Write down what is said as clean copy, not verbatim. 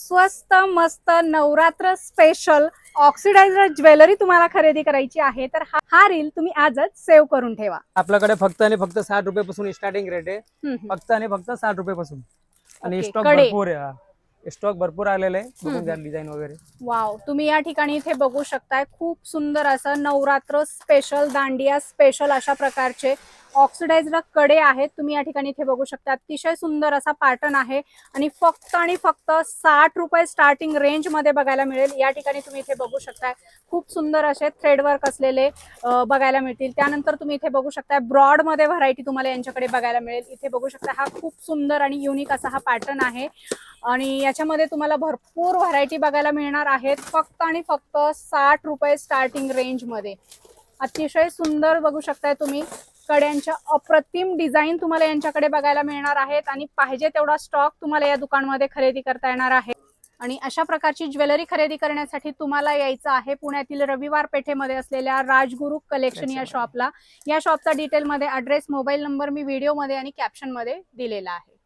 स्वस्त मस्त Navratra special oxidised jewellery तुम्हाला खरेदी करायची आहे तर हा रील तुम्ही आजच सेव्ह करून ठेवा। आपल्याकडे फक्त आणि फक्त 60 रुपयापासून स्टार्टिंग रेट आहे। हम्म. फक्त आणि फक्त 60 रुपयापासून आणि ओके, स्टॉक कडे. भरपूर आहे। स्टॉक भरपूर आलेला आहे, बघून घ्या हम्म. डिझाईन वगैरे। वाव, तुम्ही या ठिकाणी इथे बघू शकताय खूप सुंदर असं नवरात्र स्पेशल दांडिया स्पेशल अशा प्रकारचे ऑक्सिडाइज्ड कडे आहेत। तुम्ही या ठिकाणी इथे बघू शकता अतिशय सुंदर असा पॅटर्न आहे आणि फक्त 60 रुपये स्टार्टिंग रेंज मध्ये बघायला मिळेल। या ठिकाणी तुम्ही इथे बघू शकताय खूप सुंदर असे थ्रेडवर्क असलेले बघायला मिळतील। त्यानंतर तुम्ही इथे बघू शकता ब्रॉड मध्ये व्हरायटी तुम्हाला यांच्याकडे बघायला मिळेल। इथे बघू शकता हा खूप सुंदर आणि युनिक असा हा पॅटर्न आहे आणि याच्यामध्ये तुम्हाला भरपूर व्हरायटी बघायला मिळणार आहेत। फक्त आणि फक्त 60 रुपये स्टार्टिंग रेंज मध्ये अतिशय सुंदर बघू शकताय तुम्ही कड्यांच्या अप्रतिम डिझाईन तुम्हाला यांच्याकडे बघायला मिळणार आहेत आणि पाहिजे तेवढा स्टॉक तुम्हाला या दुकानामध्ये खरेदी करता येणार आहे। आणि अशा प्रकारची ज्वेलरी खरेदी करण्यासाठी तुम्हाला यायचं आहे पुण्यातील रविवार पेठेमध्ये असलेल्या राजगुरू कलेक्शन या शॉपला। या शॉपचा डिटेल मध्ये ऍड्रेस मोबाईल नंबर मी व्हिडिओ मध्ये आणि कॅप्शन मध्ये दिलेला आहे।